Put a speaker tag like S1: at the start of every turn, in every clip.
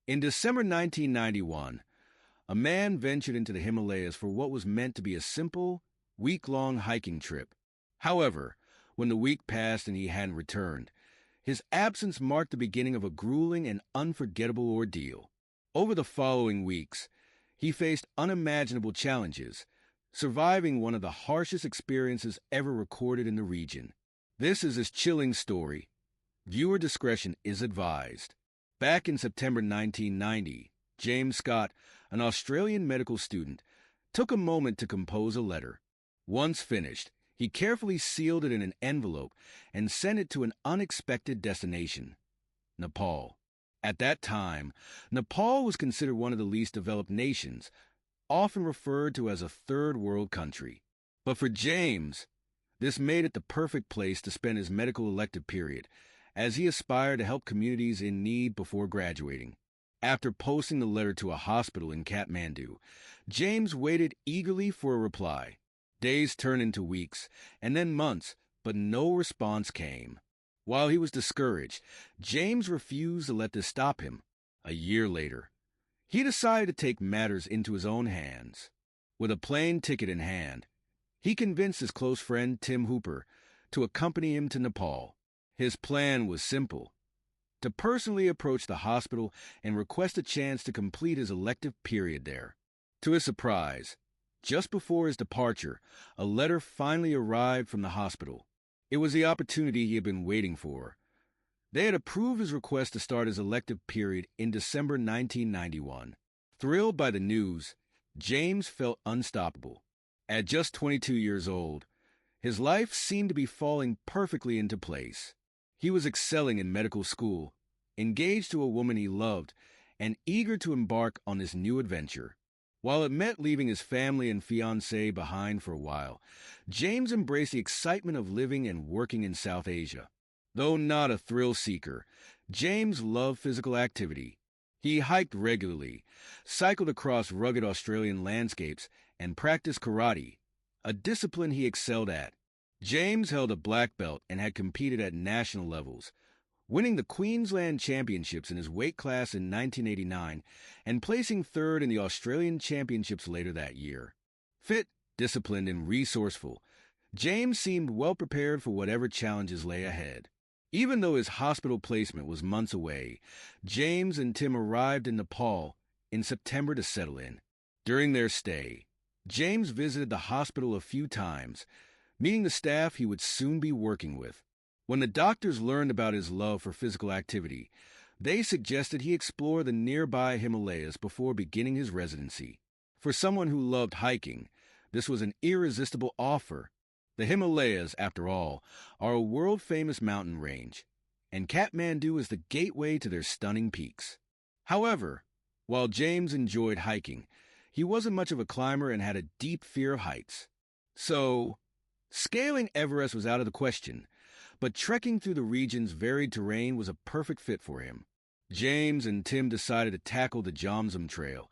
S1: In December 1991, a man ventured into the Himalayas for what was meant to be a simple, week-long hiking trip. However, when the week passed and he hadn't returned, his absence marked the beginning of a grueling and unforgettable ordeal. Over the following weeks, he faced unimaginable challenges, surviving one of the harshest experiences ever recorded in the region. This is his chilling story. Viewer discretion is advised. Back in September 1990, James Scott, an Australian medical student, took a moment to compose a letter. Once finished, he carefully sealed it in an envelope and sent it to an unexpected destination, Nepal. At that time, Nepal was considered one of the least developed nations, often referred to as a third world country. But for James, this made it the perfect place to spend his medical elective period, as he aspired to help communities in need before graduating. After posting the letter to a hospital in Kathmandu, James waited eagerly for a reply. Days turned into weeks, and then months, but no response came. While he was discouraged, James refused to let this stop him. A year later, he decided to take matters into his own hands. With a plane ticket in hand, he convinced his close friend Tim Hooper to accompany him to Nepal. His plan was simple: to personally approach the hospital and request a chance to complete his elective period there. To his surprise, just before his departure, a letter finally arrived from the hospital. It was the opportunity he had been waiting for. They had approved his request to start his elective period in December 1991. Thrilled by the news, James felt unstoppable. At just 22 years old, his life seemed to be falling perfectly into place. He was excelling in medical school, engaged to a woman he loved, and eager to embark on this new adventure. While it meant leaving his family and fiancée behind for a while, James embraced the excitement of living and working in South Asia. Though not a thrill seeker, James loved physical activity. He hiked regularly, cycled across rugged Australian landscapes, and practiced karate, a discipline he excelled at. James held a black belt and had competed at national levels, winning the Queensland Championships in his weight class in 1989 and placing third in the Australian Championships later that year. Fit, disciplined, and resourceful, James seemed well prepared for whatever challenges lay ahead. Even though his hospital placement was months away, James and Tim arrived in Nepal in September to settle in. During their stay, James visited the hospital a few times, meeting the staff he would soon be working with. When the doctors learned about his love for physical activity, they suggested he explore the nearby Himalayas before beginning his residency. For someone who loved hiking, this was an irresistible offer. The Himalayas, after all, are a world-famous mountain range, and Kathmandu is the gateway to their stunning peaks. However, while James enjoyed hiking, he wasn't much of a climber and had a deep fear of heights. So, scaling Everest was out of the question, but trekking through the region's varied terrain was a perfect fit for him. James and Tim decided to tackle the Jamsam Trail,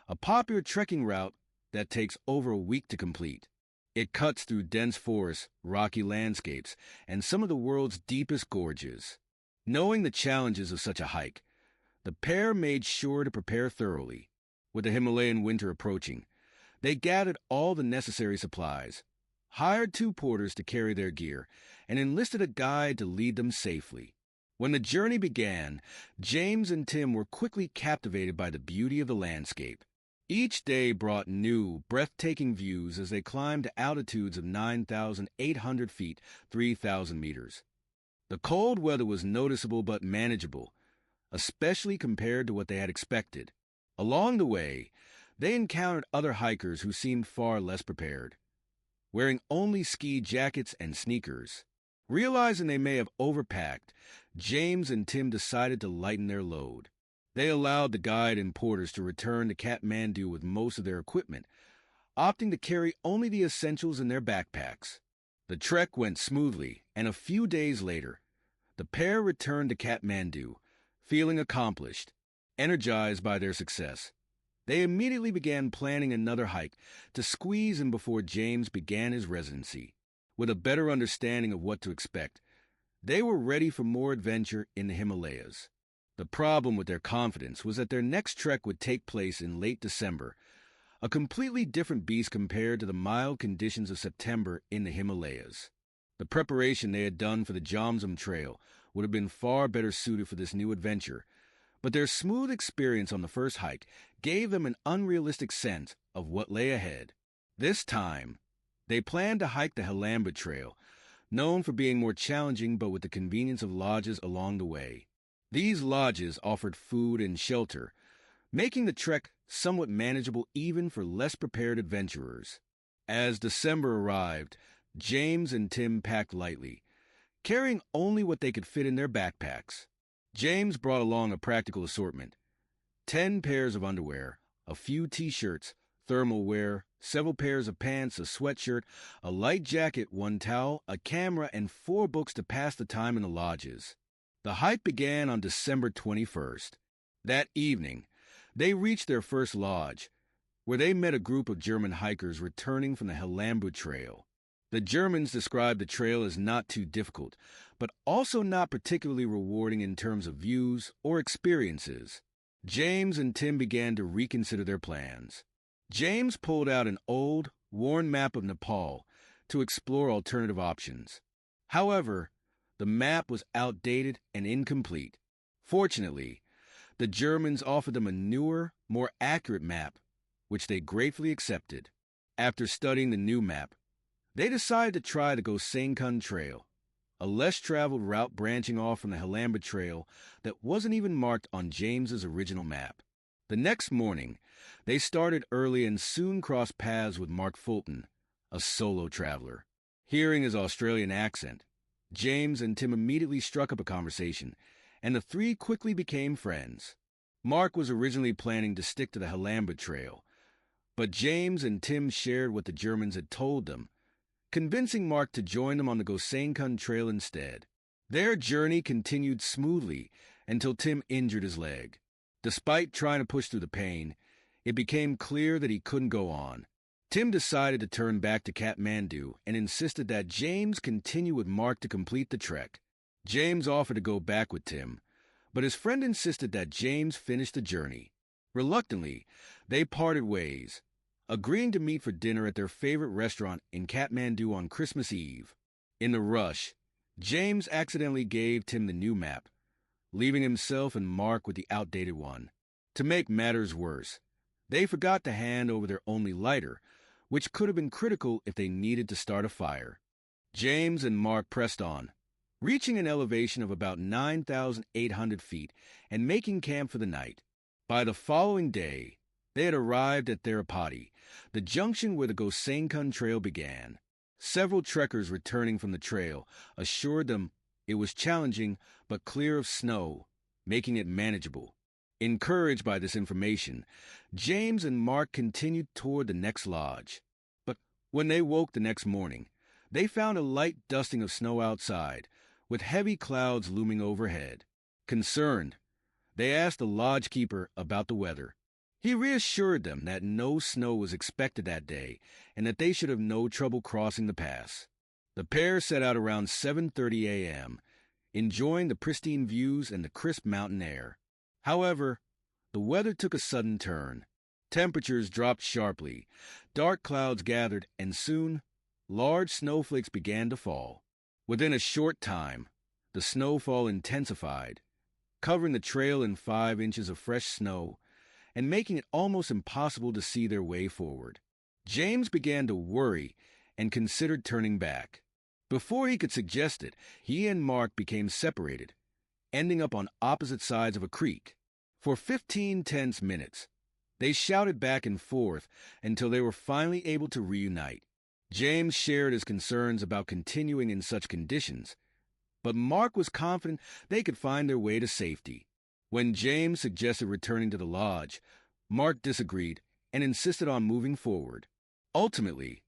S1: a popular trekking route that takes over a week to complete. It cuts through dense forests, rocky landscapes, and some of the world's deepest gorges. Knowing the challenges of such a hike, the pair made sure to prepare thoroughly. With the Himalayan winter approaching, they gathered all the necessary supplies, hired 2 porters to carry their gear, and enlisted a guide to lead them safely. When the journey began, James and Tim were quickly captivated by the beauty of the landscape. Each day brought new, breathtaking views as they climbed to altitudes of 9,800 feet, 3,000 meters. The cold weather was noticeable but manageable, especially compared to what they had expected. Along the way, they encountered other hikers who seemed far less prepared, wearing only ski jackets and sneakers. Realizing they may have overpacked, James and Tim decided to lighten their load. They allowed the guide and porters to return to Kathmandu with most of their equipment, opting to carry only the essentials in their backpacks. The trek went smoothly, and a few days later, the pair returned to Kathmandu, feeling accomplished, energized by their success. They immediately began planning another hike to squeeze in before James began his residency. With a better understanding of what to expect, they were ready for more adventure in the Himalayas. The problem with their confidence was that their next trek would take place in late December, a completely different beast compared to the mild conditions of September in the Himalayas. The preparation they had done for the Jamsam Trail would have been far better suited for this new adventure, but their smooth experience on the first hike gave them an unrealistic sense of what lay ahead. This time, they planned to hike the Hilamba Trail, known for being more challenging but with the convenience of lodges along the way. These lodges offered food and shelter, making the trek somewhat manageable even for less prepared adventurers. As December arrived, James and Tim packed lightly, carrying only what they could fit in their backpacks. James brought along a practical assortment: 10 pairs of underwear, a few t-shirts, thermal wear, several pairs of pants, a sweatshirt, a light jacket, 1 towel, a camera, and 4 books to pass the time in the lodges. The hike began on December 21st. That evening, they reached their first lodge, where they met a group of German hikers returning from the Hilamba Trail. The Germans described the trail as not too difficult, but also not particularly rewarding in terms of views or experiences. James and Tim began to reconsider their plans. James pulled out an old, worn map of Nepal to explore alternative options. However, the map was outdated and incomplete. Fortunately, the Germans offered them a newer, more accurate map, which they gratefully accepted. After studying the new map, they decided to try the Gosankun Trail, a less-traveled route branching off from the Hilamba Trail that wasn't even marked on James's original map. The next morning, they started early and soon crossed paths with Mark Fulton, a solo traveler. Hearing his Australian accent, James and Tim immediately struck up a conversation, and the three quickly became friends. Mark was originally planning to stick to the Hilamba Trail, but James and Tim shared what the Germans had told them, convincing Mark to join them on the Gosankun Trail instead. Their journey continued smoothly until Tim injured his leg. Despite trying to push through the pain, it became clear that he couldn't go on. Tim decided to turn back to Kathmandu and insisted that James continue with Mark to complete the trek. James offered to go back with Tim, but his friend insisted that James finish the journey. Reluctantly, they parted ways, agreeing to meet for dinner at their favorite restaurant in Kathmandu on Christmas Eve. In the rush, James accidentally gave Tim the new map, leaving himself and Mark with the outdated one. To make matters worse, they forgot to hand over their only lighter, which could have been critical if they needed to start a fire. James and Mark pressed on, reaching an elevation of about 9,800 feet and making camp for the night. By the following day, they had arrived at Therapati, the junction where the Gosankun Trail began. Several trekkers returning from the trail assured them it was challenging but clear of snow, making it manageable. Encouraged by this information, James and Mark continued toward the next lodge. But when they woke the next morning, they found a light dusting of snow outside, with heavy clouds looming overhead. Concerned, they asked the lodge keeper about the weather. He reassured them that no snow was expected that day and that they should have no trouble crossing the pass. The pair set out around 7:30 a.m., enjoying the pristine views and the crisp mountain air. However, the weather took a sudden turn. Temperatures dropped sharply, dark clouds gathered, and soon, large snowflakes began to fall. Within a short time, the snowfall intensified, covering the trail in 5 inches of fresh snow and making it almost impossible to see their way forward. James began to worry and considered turning back. Before he could suggest it, he and Mark became separated, ending up on opposite sides of a creek. For 15 tense minutes, they shouted back and forth until they were finally able to reunite. James shared his concerns about continuing in such conditions, but Mark was confident they could find their way to safety. When James suggested returning to the lodge, Mark disagreed and insisted on moving forward. Ultimately,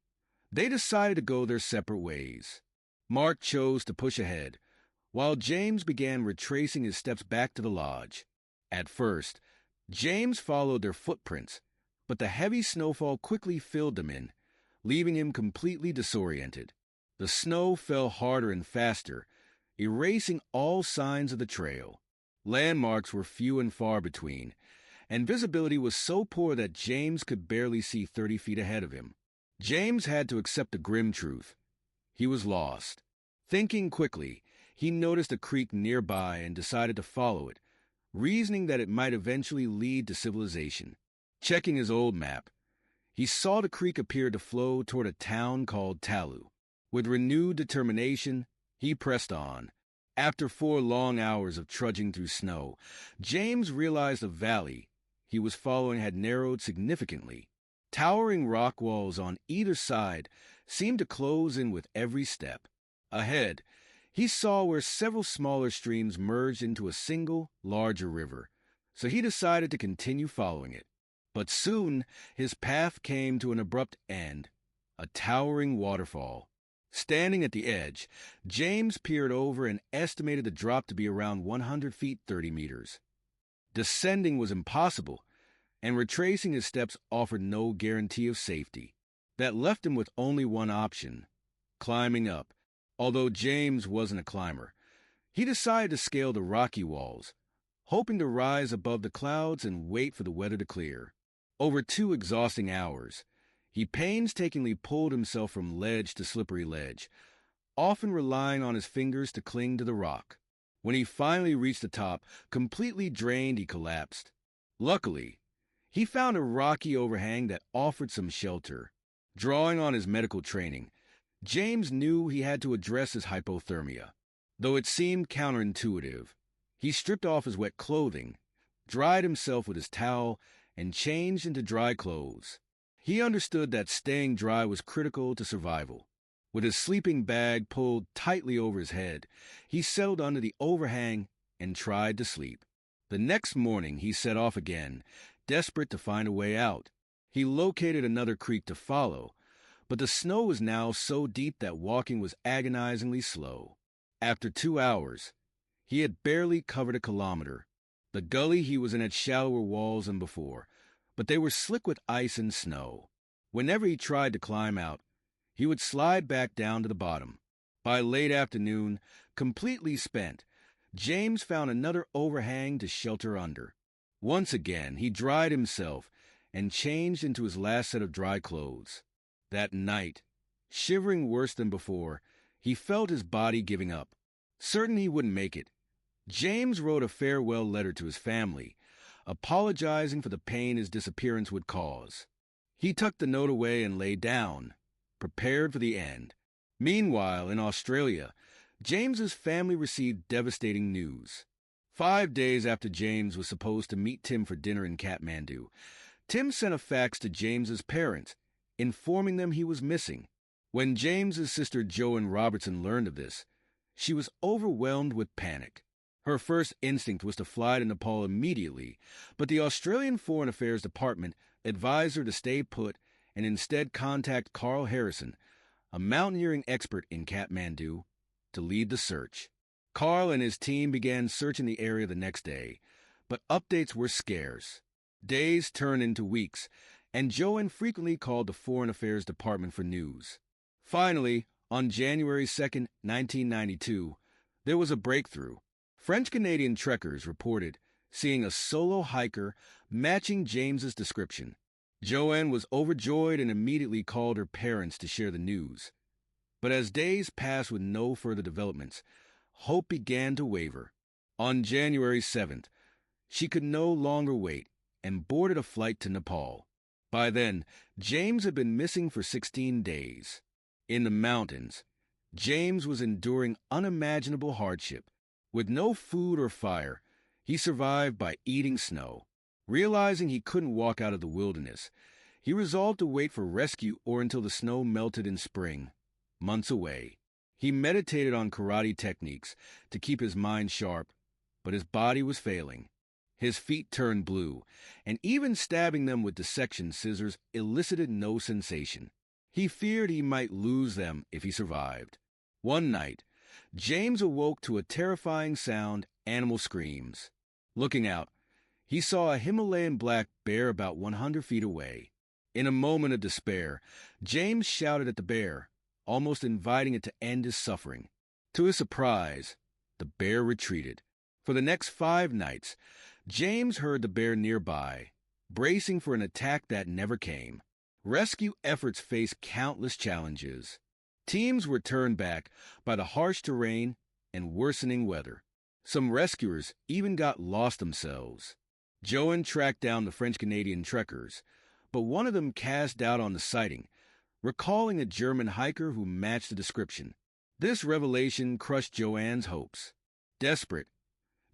S1: they decided to go their separate ways. Mark chose to push ahead, while James began retracing his steps back to the lodge. At first, James followed their footprints, but the heavy snowfall quickly filled them in, leaving him completely disoriented. The snow fell harder and faster, erasing all signs of the trail. Landmarks were few and far between, and visibility was so poor that James could barely see 30 feet ahead of him. James had to accept the grim truth. He was lost. Thinking quickly, he noticed a creek nearby and decided to follow it, reasoning that it might eventually lead to civilization. Checking his old map, he saw the creek appear to flow toward a town called Talu. With renewed determination, he pressed on. After 4 long hours of trudging through snow, James realized the valley he was following had narrowed significantly. Towering rock walls on either side seemed to close in with every step. Ahead, he saw where several smaller streams merged into a single, larger river, so he decided to continue following it. But soon, his path came to an abrupt end, a towering waterfall. Standing at the edge, James peered over and estimated the drop to be around 100 feet 30 meters. Descending was impossible, and retracing his steps offered no guarantee of safety. That left him with only one option: climbing up. Although James wasn't a climber, he decided to scale the rocky walls, hoping to rise above the clouds and wait for the weather to clear. Over 2 exhausting hours, he painstakingly pulled himself from ledge to slippery ledge, often relying on his fingers to cling to the rock. When he finally reached the top, completely drained, he collapsed. Luckily, he found a rocky overhang that offered some shelter. Drawing on his medical training, James knew he had to address his hypothermia. Though it seemed counterintuitive, he stripped off his wet clothing, dried himself with his towel, and changed into dry clothes. He understood that staying dry was critical to survival. With his sleeping bag pulled tightly over his head, he settled under the overhang and tried to sleep. The next morning he set off again, desperate to find a way out. He located another creek to follow, but the snow was now so deep that walking was agonizingly slow. After 2 hours, he had barely covered a kilometer. The gully he was in had shallower walls than before, but they were slick with ice and snow. Whenever he tried to climb out, he would slide back down to the bottom. By late afternoon, completely spent, James found another overhang to shelter under. Once again, he dried himself and changed into his last set of dry clothes. That night, shivering worse than before, he felt his body giving up. Certain he wouldn't make it, James wrote a farewell letter to his family, apologizing for the pain his disappearance would cause. He tucked the note away and lay down, prepared for the end. Meanwhile, in Australia, James's family received devastating news. 5 days after James was supposed to meet Tim for dinner in Kathmandu, Tim sent a fax to James's parents, informing them he was missing. When James's sister Joan Robertson learned of this, she was overwhelmed with panic. Her first instinct was to fly to Nepal immediately, but the Australian Foreign Affairs Department advised her to stay put and instead contact Carl Harrison, a mountaineering expert in Kathmandu, to lead the search. Carl and his team began searching the area the next day, but updates were scarce. Days turned into weeks, and Joan frequently called the Foreign Affairs Department for news. Finally, on January 2, 1992, there was a breakthrough. French-Canadian trekkers reported seeing a solo hiker matching James's description. Joanne was overjoyed and immediately called her parents to share the news. But as days passed with no further developments, hope began to waver. On January 7th, she could no longer wait and boarded a flight to Nepal. By then, James had been missing for 16 days. In the mountains, James was enduring unimaginable hardship. With no food or fire, he survived by eating snow. Realizing he couldn't walk out of the wilderness, he resolved to wait for rescue or until the snow melted in spring, months away. He meditated on karate techniques to keep his mind sharp, but his body was failing. His feet turned blue, and even stabbing them with dissection scissors elicited no sensation. He feared he might lose them if he survived. One night, James awoke to a terrifying sound: animal screams. Looking out, he saw a Himalayan black bear about 100 feet away. In a moment of despair, James shouted at the bear, almost inviting it to end his suffering. To his surprise, the bear retreated, For the next 5 nights, James heard the bear nearby, bracing for an attack that never came. Rescue efforts faced countless challenges. Teams were turned back by the harsh terrain and worsening weather. Some rescuers even got lost themselves. Joan tracked down the French-Canadian trekkers, but one of them cast doubt on the sighting, recalling a German hiker who matched the description. This revelation crushed Joanne's hopes. Desperate,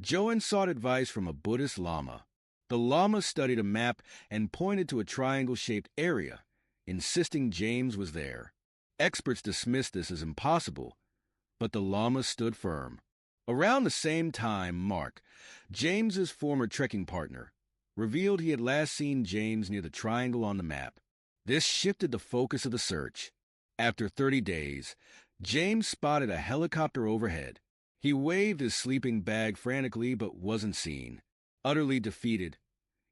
S1: Joan sought advice from a Buddhist Lama. The Lama studied a map and pointed to a triangle-shaped area, insisting James was there. Experts dismissed this as impossible, but the Lama stood firm. Around the same time, Mark, James's former trekking partner, revealed he had last seen James near the triangle on the map. This shifted the focus of the search. After 30 days, James spotted a helicopter overhead. He waved his sleeping bag frantically but wasn't seen. Utterly defeated,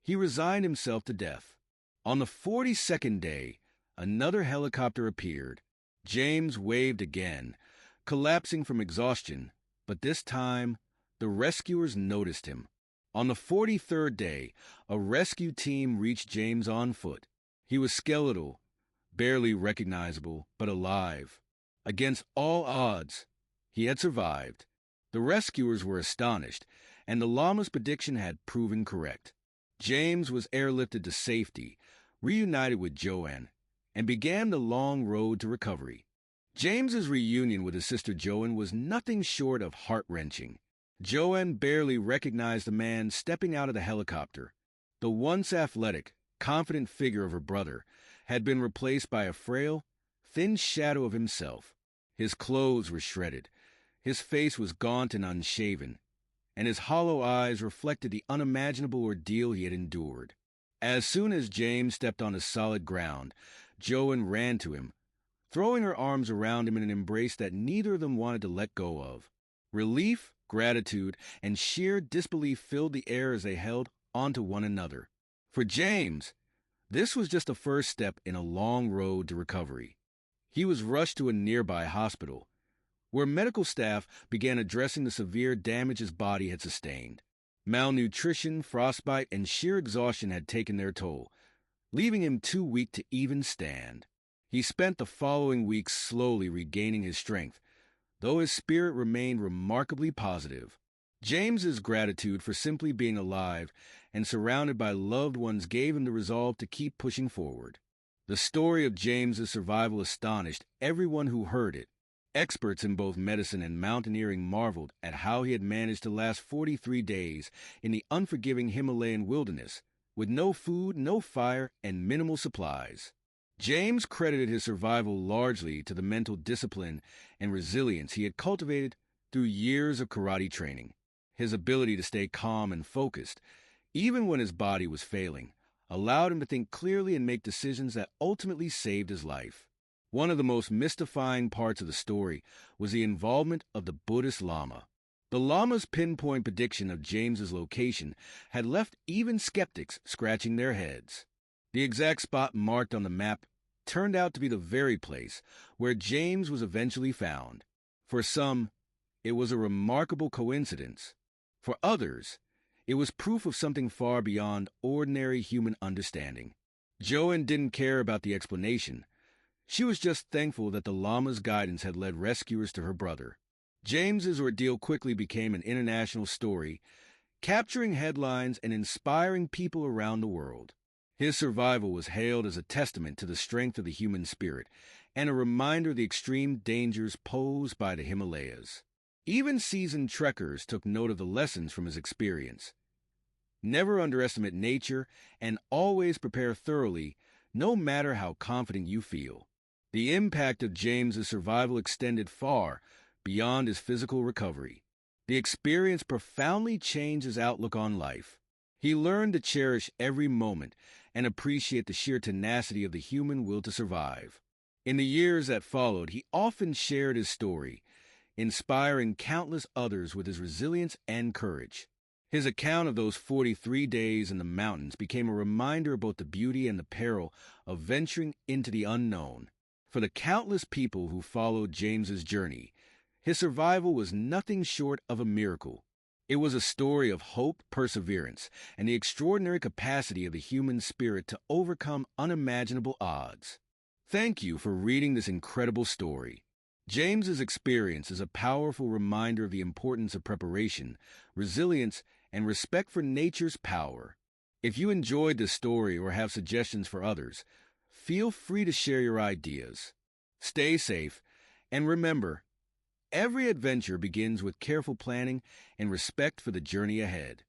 S1: he resigned himself to death. On the 42nd day, another helicopter appeared. James waved again, collapsing from exhaustion, but this time, the rescuers noticed him. On the 43rd day, a rescue team reached James on foot. He was skeletal, barely recognizable, but alive. Against all odds, he had survived. The rescuers were astonished, and the Lama's prediction had proven correct. James was airlifted to safety, reunited with Joanne, and began the long road to recovery. James's reunion with his sister Joanne was nothing short of heart-wrenching. Joanne barely recognized the man stepping out of the helicopter. The once athletic, confident figure of her brother had been replaced by a frail, thin shadow of himself. His clothes were shredded, his face was gaunt and unshaven, and his hollow eyes reflected the unimaginable ordeal he had endured. As soon as James stepped onto solid ground, Joanne ran to him, throwing her arms around him in an embrace that neither of them wanted to let go of. Relief, gratitude, and sheer disbelief filled the air as they held onto one another. For James, this was just the first step in a long road to recovery. He was rushed to a nearby hospital, where medical staff began addressing the severe damage his body had sustained. Malnutrition, frostbite, and sheer exhaustion had taken their toll, leaving him too weak to even stand. He spent the following weeks slowly regaining his strength, though his spirit remained remarkably positive. James's gratitude for simply being alive and surrounded by loved ones gave him the resolve to keep pushing forward. The story of James's survival astonished everyone who heard it. Experts in both medicine and mountaineering marveled at how he had managed to last 43 days in the unforgiving Himalayan wilderness, with no food, no fire, and minimal supplies. James credited his survival largely to the mental discipline and resilience he had cultivated through years of karate training. His ability to stay calm and focused, even when his body was failing, allowed him to think clearly and make decisions that ultimately saved his life. One of the most mystifying parts of the story was the involvement of the Buddhist Lama. The Lama's pinpoint prediction of James's location had left even skeptics scratching their heads. The exact spot marked on the map turned out to be the very place where James was eventually found. For some, it was a remarkable coincidence. For others, it was proof of something far beyond ordinary human understanding. Joanne didn't care about the explanation. She was just thankful that the Lama's guidance had led rescuers to her brother. James's ordeal quickly became an international story, capturing headlines and inspiring people around the world. His survival was hailed as a testament to the strength of the human spirit and a reminder of the extreme dangers posed by the Himalayas. Even seasoned trekkers took note of the lessons from his experience. Never underestimate nature and always prepare thoroughly, no matter how confident you feel. The impact of James's survival extended far beyond his physical recovery. The experience profoundly changed his outlook on life. He learned to cherish every moment and appreciate the sheer tenacity of the human will to survive. In the years that followed, he often shared his story, inspiring countless others with his resilience and courage. His account of those 43 days in the mountains became a reminder of both the beauty and the peril of venturing into the unknown. For the countless people who followed James's journey, his survival was nothing short of a miracle. It was a story of hope, perseverance, and the extraordinary capacity of the human spirit to overcome unimaginable odds. Thank you for reading this incredible story. James's experience is a powerful reminder of the importance of preparation, resilience, and respect for nature's power. If you enjoyed this story or have suggestions for others, feel free to share your ideas. Stay safe, and remember, every adventure begins with careful planning and respect for the journey ahead.